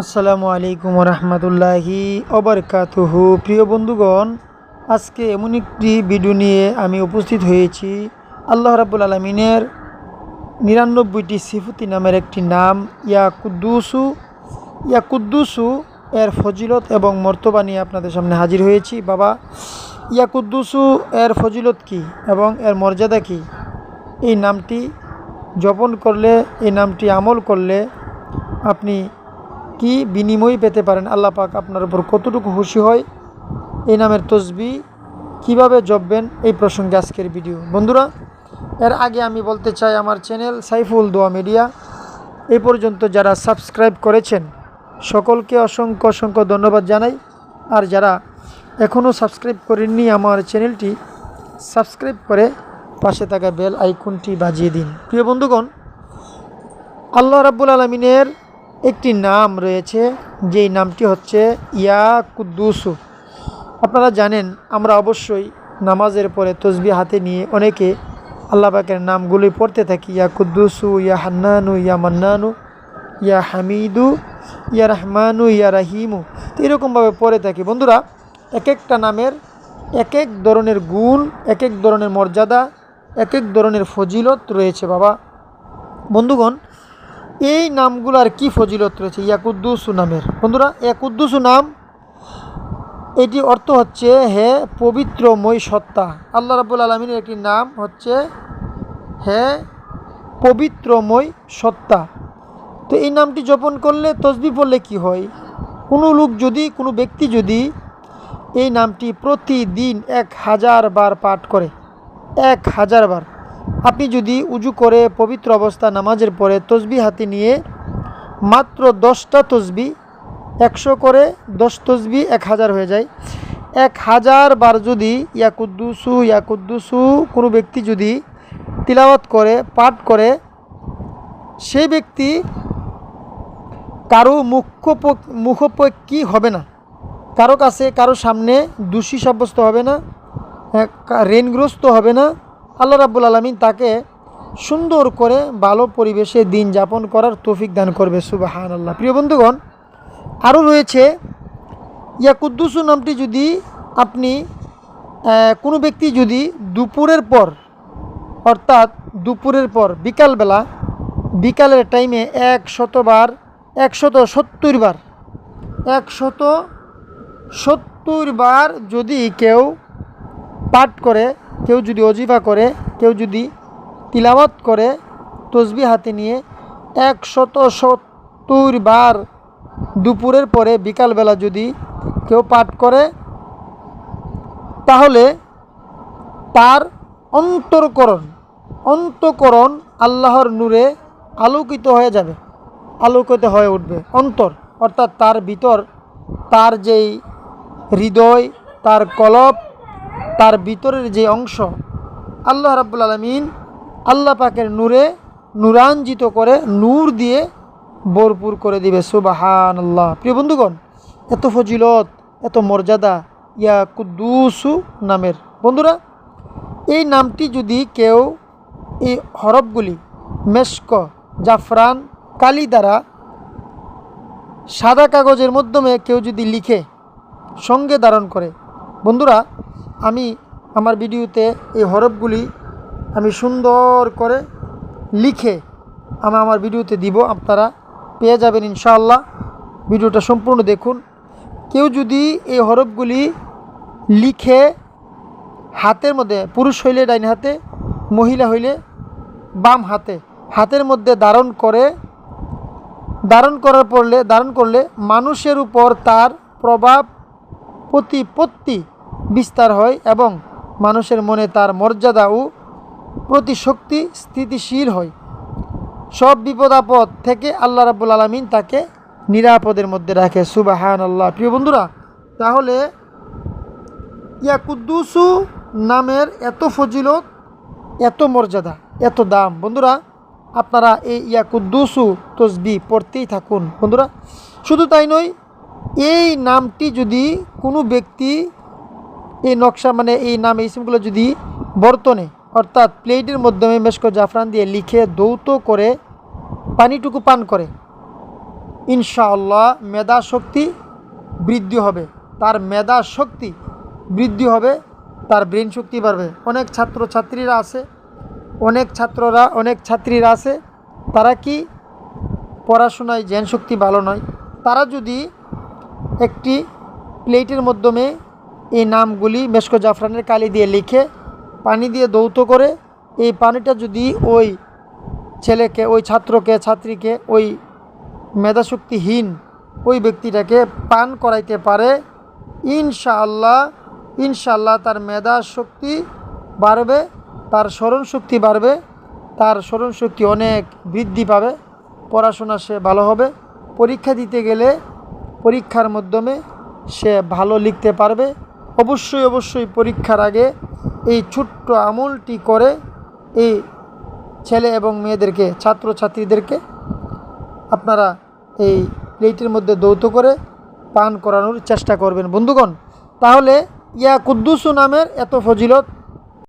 আসসালামু আলাইকুম রহমতুল্লাহি ওবরকাতুহু। প্রিয় বন্ধুগণ, আজকে এমন একটি ভিডিও নিয়ে আমি উপস্থিত হয়েছি। আল্লাহ রাব্বুল আলমিনের ৯৯টি সিফতি নামের একটি নাম ইয়া কুদ্দুসু এর ফজিলত এবং মর্তবা নিয়ে আপনাদের সামনে হাজির হয়েছি। বাবা, ইয়া কুদ্দুসু এর ফজিলত কি এবং এর মর্যাদা কি? এই নামটি জপন করলে, এই নামটি আমল করলে আপনি কি বিনিময় পেতে পারেন, আল্লাহ পাক আপনার উপর কতটুকু খুশি হয়, এই নামের তসবিহ কিভাবে জপবেন, এই প্রসঙ্গে আজকের ভিডিও। বন্ধুরা, এর আগে আমি বলতে চাই, আমার চ্যানেল সাইফুল দোয়া মিডিয়া এই পর্যন্ত যারা সাবস্ক্রাইব করেছেন সকলকে অসংখ্য অসংখ্য ধন্যবাদ জানাই। আর যারা এখনও সাবস্ক্রাইব করেননি, আমার চ্যানেলটি সাবস্ক্রাইব করে পাশে থাকা বেল আইকনটি বাজিয়ে দিন। প্রিয় বন্ধুগণ, আল্লাহ রাব্বুল আলমিনের একটি নাম রয়েছে, যেই নামটি হচ্ছে ইয়া কুদ্দুসু। আপনারা জানেন, আমরা অবশ্যই নামাজের পরে তসবিহ হাতে নিয়ে অনেকে আল্লাহ পাকের নামগুলি পড়তে থাকি। ইয়া কুদ্দুসু, ইয়া হান্নানু, ইয়া মান্নানু, ইয়া হামিদু, ইয়া রহমানু, ইয়া রাহিমু, তো এরকমভাবে পড়ে থাকি। বন্ধুরা, এক একটা নামের এক এক ধরনের গুণ, এক এক ধরনের মর্যাদা, এক এক ধরনের ফজিলত রয়েছে। বাবা বন্ধুগণ, এই নামগুলার কি ফজিলত রয়েছে ইয়া কুদ্দুসু নামের? বন্ধুরা, ইয়া কুদ্দুসু নাম, এটি অর্থ হচ্ছে হে পবিত্রময় সত্তা। আল্লাহ রাব্বুল আলমিনের একটি নাম হচ্ছে হে পবিত্রময় সত্তা। তো এই নামটি জপন করলে, তসবিহ পড়লে কি হয়? কোনো ব্যক্তি যদি এই নামটি প্রতিদিন ১,০০০ বার পাঠ করে, ১,০০০ বার, আপনি যদি উজু করে পবিত্র অবস্থা নামাজের পরে তসবিহ হাতে নিয়ে মাত্র 10টা তসবিহ, 100 করে 10 তসবিহ ১,০০০ হয়ে যায়। ১,০০০ বার যদি ইয়া কুদ্দুসু কোনো ব্যক্তি যদি তিলাওয়াত করে, পাঠ করে, সেই ব্যক্তি কারো মুখোপেক্ষী হবে না, কারো কাছে, কারো সামনে দোষী সাব্যস্ত হবে না, ঋণগ্রস্ত হবে না। আল্লাহ রাব্বুল আলামিন তাকে সুন্দর করে ভালো পরিবেশে দিন যাপন করার তৌফিক দান করবে। সুবহানাল্লাহ। প্রিয় বন্ধুগণ, আরও রয়েছে ইয়া কুদ্দুসু নামটি যদি আপনি কোনো ব্যক্তি যদি দুপুরের পর, অর্থাৎ দুপুরের পর বিকালের টাইমে 170 বার যদি কেউ পাঠ করে, কেউ যদি ওজিফা করে, কেউ যদি তিলাওয়াত করে তসবিহ হাতে নিয়ে 170 বার দুপুরের পরে বিকালবেলা যদি কেউ পাঠ করে, তাহলে তার অন্তঃকরণ আল্লাহর নূরে আলোকিত হয়ে যাবে, আলোকিত হয়ে উঠবে অন্তর, অর্থাৎ তার ভিতর, তার যেই হৃদয়, তার কলব, তার ভিতরের যে অংশ, আল্লাহ রাব্বুল আলামিন আল্লাহ পাকের নূরে নূরাঞ্জিত করে, নূর দিয়ে ভরপুর করে দিবে। সুবহানাল্লাহ। প্রিয় বন্ধুগণ, এত ফজিলত, এত মর্যাদা ইয়া কুদ্দুসু নামের। বন্ধুরা, এই নামটি যদি কেউ, এই হরফগুলি মেশক, জাফরান, কালি দ্বারা সাদা কাগজের মাধ্যমে কেউ যদি লিখে সঙ্গে ধারণ করে, বন্ধুরা, আমি আমার ভিডিওতে এই হরফগুলি আমি সুন্দর করে লিখে আমার ভিডিওতে দিব, আপনারা পেয়ে যাবেন ইনশাআল্লাহ। ভিডিওটা সম্পূর্ণ দেখুন। কেউ যদি এই হরফগুলি লিখে হাতের মধ্যে, পুরুষ হইলে ডাইন হাতে, মহিলা হইলে বাম হাতের মধ্যে ধারণ করলে মানুষের উপর তার প্রভাব প্রতিপত্তি বিস্তার হয় এবং মানুষের মনে তার মর্যাদা ও প্রতিশক্তি স্থিতিশীল হয়। সব বিপদ আপদ থেকে আল্লাহ রাব্বুল আলামিন তাকে নিরাপদের মধ্যে রাখে। সুবহানাল্লাহ। প্রিয় বন্ধুরা, তাহলে ইয়া কুদ্দুসু নামের এত ফজিলত, এত মর্যাদা, এত দাম। বন্ধুরা, আপনারা এই ইয়া কুদ্দুসু তসবিহ পড়তেই থাকুন। বন্ধুরা, শুধু তাই নয়, এই নামটি যদি কোনো ব্যক্তি, এই নকশা মানে এই নাম, এই ইসমগুলো যদি বর্তনে, অর্থাৎ প্লেটের মাধ্যমে মেশক জাফরান দিয়ে লিখে দৌত করে পানিটুকু পান করে, ইনশাআল্লাহ মেধা শক্তি বৃদ্ধি হবে, তার মেধা শক্তি বৃদ্ধি হবে, তার ব্রেন শক্তি বাড়বে। অনেক ছাত্রছাত্রীরা আছে, অনেক ছাত্রীরা আছে, তারা কি পড়াশোনায় জ্ঞান শক্তি ভালো নয়। তারা যদি একটি প্লেটের মাধ্যমে এই নামগুলি মেশক জাফরানের কালি দিয়ে লিখে পানি দিয়ে ধৌত করে এই পানিটা যদি ওই ছেলেকে, ওই ছাত্রীকে, ওই মেধাশক্তিহীন ওই ব্যক্তিটাকে পান করাইতে পারে, ইনশাআল্লাহ তার মেধা শক্তি বাড়বে, তার স্মরণ শক্তি বাড়বে, তার স্মরণ শক্তি অনেক বৃদ্ধি পাবে, পড়াশোনা সে ভালো হবে, পরীক্ষা দিতে গেলে পরীক্ষার মাধ্যমে সে ভালো লিখতে পারবে। অবশ্যই পরীক্ষার আগে এই ছোট্ট আমলটি করে এই ছেলে এবং মেয়েদেরকে, ছাত্রছাত্রীদেরকে আপনারা এই প্লেটের মধ্যে ধৌত করে পান করানোর চেষ্টা করবেন বন্ধুগণ। তাহলে ইয়া কুদ্দুসু নামের এত ফজিলত